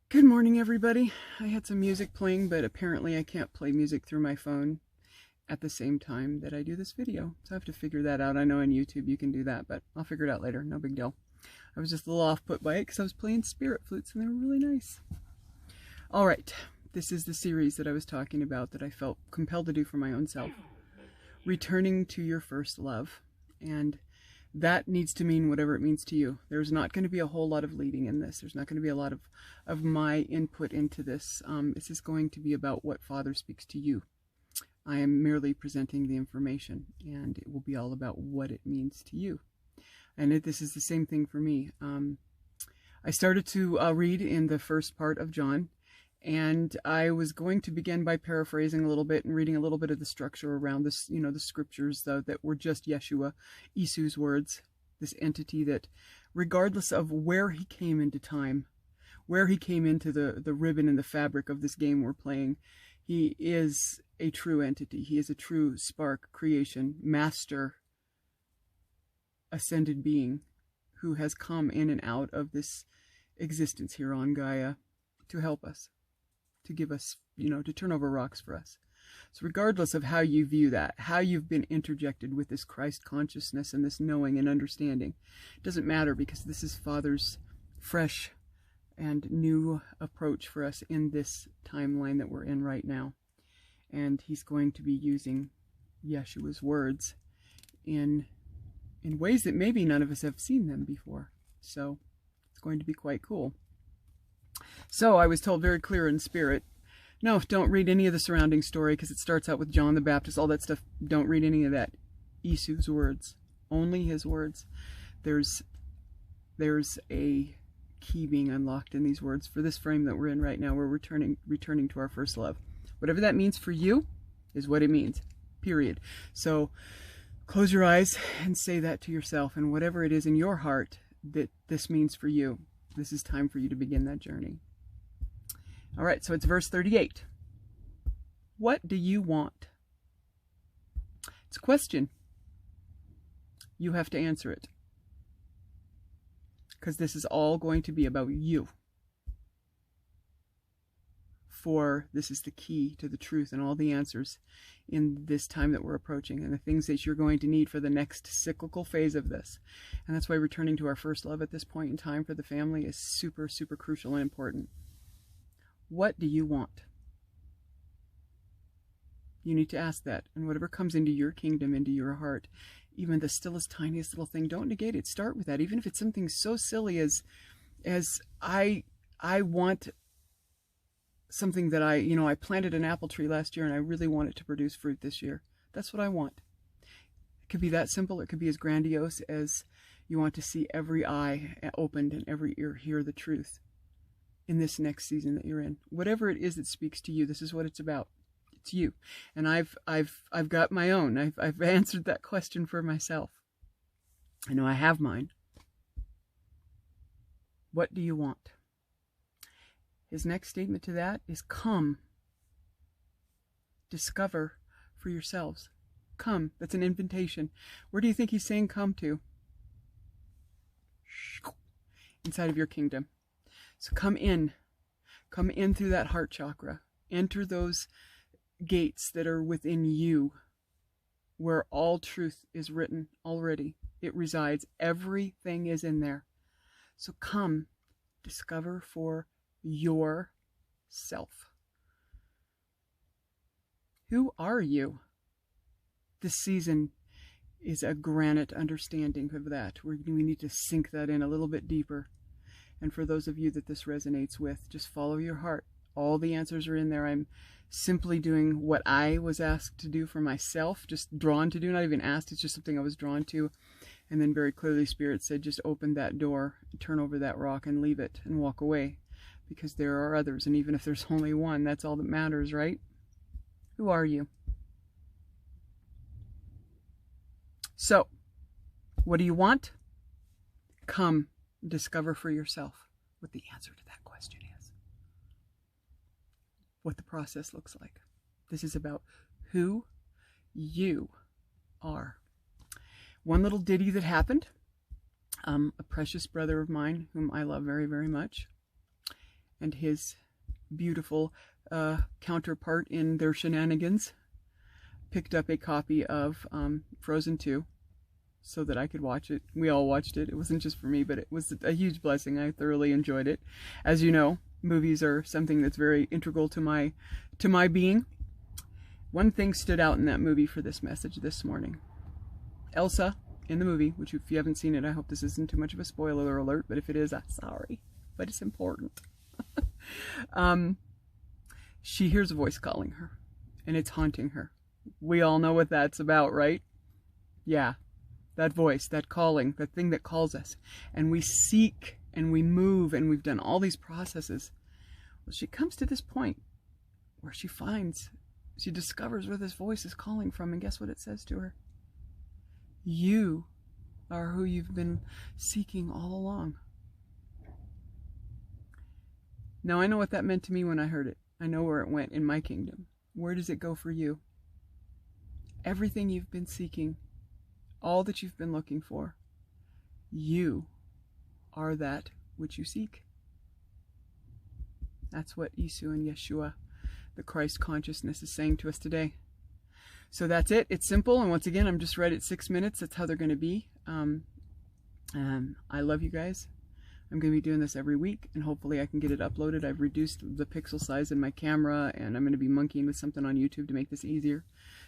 Good morning, everybody. I had some music playing, but apparently I can't play music through my phone at the same time that I do this video. So I have to figure that out. I know on YouTube you can do that, but I'll figure it out later. No big deal. I was just a little off put by it because I was playing spirit flutes and they were really nice. All right. This is the series that I was talking about that I felt compelled to do for my own self. Returning to your first love. And that needs to mean whatever it means to you. There's not going to be a whole lot of leading in this. There's not going to be a lot of my input into this. This is going to be about what Father speaks to you. I am merely presenting the information, and it will be all about what it means to you. And this is the same thing for me. I started to read in the first part of John, and I was going to begin by paraphrasing a little bit and reading a little bit of the structure around this, the scriptures that were just Yeshua, Isu's words, this entity that, regardless of where he came into time, where he came into the ribbon and the fabric of this game we're playing, he is a true entity. He is a true spark, creation, master, ascended being who has come in and out of this existence here on Gaia to help us, to give us, to turn over rocks for us. So regardless of how you view that, how you've been interjected with this Christ consciousness and this knowing and understanding, it doesn't matter, because this is Father's fresh and new approach for us in this timeline that we're in right now. And he's going to be using Yeshua's words in ways that maybe none of us have seen them before. So it's going to be quite cool. So I was told very clear in spirit, no, don't read any of the surrounding story because it starts out with John the Baptist, all that stuff. Don't read any of that. Isu's words, only his words. There's a key being unlocked in these words for this frame that we're in right now. We're returning to our first love. Whatever that means for you is what it means, period. So close your eyes and say that to yourself, and whatever it is in your heart that this means for you, this is time for you to begin that journey. All right, so it's verse 38. What do you want? It's a question. You have to answer it, because this is all going to be about you. For this is the key to the truth and all the answers in this time that we're approaching, and the things that you're going to need for the next cyclical phase of this. And that's why returning to our first love at this point in time for the family is super, super crucial and important. What do you want? You need to ask that, and whatever comes into your kingdom, into your heart, even the stillest, tiniest little thing, don't negate it. Start with that, even if it's something so silly as I want something that I planted an apple tree last year and I really want it to produce fruit this year. That's what I want. It could be that simple. It could be as grandiose as you want to see every eye opened and every ear hear the truth in this next season that you're in. Whatever it is that speaks to you, this is what it's about. It's you. And I've got my own. I've answered that question for myself. I know I have mine. What do you want? His next statement to that is come. Discover for yourselves. Come. That's an invitation. Where do you think he's saying come to? Inside of your kingdom. So come in. Come in through that heart chakra. Enter those gates that are within you, where all truth is written already. It resides. Everything is in there. So come. Discover for yourself. Who are you? This season is a granite understanding of that. We need to sink that in a little bit deeper. And for those of you that this resonates with, just follow your heart. All the answers are in there. I'm simply doing what I was asked to do for myself, just drawn to do, not even asked. It's just something I was drawn to. And then very clearly Spirit said, just open that door, turn over that rock and leave it and walk away. Because there are others, and even if there's only one, that's all that matters, right? Who are you? So, what do you want? Come, discover for yourself what the answer to that question is. What the process looks like. This is about who you are. One little ditty that happened. A precious brother of mine, whom I love very, very much, and his beautiful counterpart in their shenanigans picked up a copy of Frozen 2 so that I could watch it. We all watched it. It wasn't just for me, but it was a huge blessing. I thoroughly enjoyed it. As you know, movies are something that's very integral to my being. One thing stood out in that movie for this message this morning. Elsa, in the movie, which if you haven't seen it, I hope this isn't too much of a spoiler alert, but if it is, I'm sorry. But it's important. She hears a voice calling her, and it's haunting her. We all know what that's about, right? Yeah, that voice, that calling, that thing that calls us. And we seek, and we move, and we've done all these processes. Well, she comes to this point where she discovers where this voice is calling from, and guess what it says to her? You are who you've been seeking all along. Now, I know what that meant to me when I heard it. I know where it went in my kingdom. Where does it go for you? Everything you've been seeking, all that you've been looking for, you are that which you seek. That's what Yeshua and Yeshua, the Christ consciousness, is saying to us today. So that's it. It's simple. And once again, I'm just right at 6 minutes. That's how they're going to be. I love you guys. I'm going to be doing this every week, and hopefully I can get it uploaded. I've reduced the pixel size in my camera, and I'm going to be monkeying with something on YouTube to make this easier,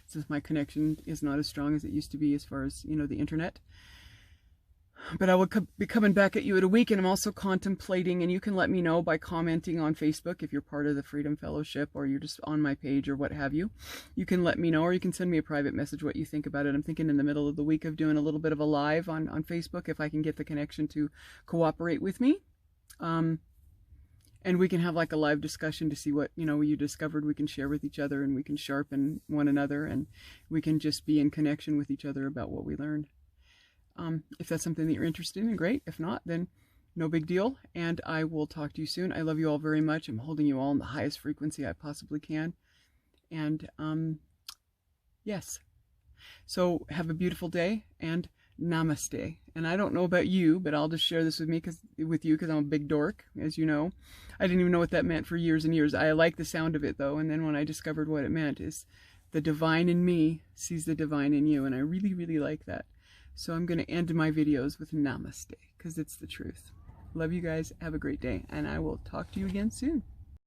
since my connection is not as strong as it used to be as far as, the internet. But I will be coming back at you in a week, and I'm also contemplating, and you can let me know by commenting on Facebook if you're part of the Freedom Fellowship or you're just on my page or what have you. You can let me know, or you can send me a private message what you think about it. I'm thinking in the middle of the week of doing a little bit of a live on Facebook if I can get the connection to cooperate with me. And we can have like a live discussion to see what, you discovered. We can share with each other, and we can sharpen one another, and we can just be in connection with each other about what we learned. If that's something that you're interested in, great. If not, then no big deal. And I will talk to you soon. I love you all very much. I'm holding you all in the highest frequency I possibly can. And yes. So have a beautiful day, and namaste. And I don't know about you, but I'll just share this with you because I'm a big dork, as you know. I didn't even know what that meant for years and years. I like the sound of it though. And then when I discovered what it meant is the divine in me sees the divine in you. And I really, really like that. So I'm going to end my videos with namaste, because it's the truth. Love you guys. Have a great day, and I will talk to you again soon.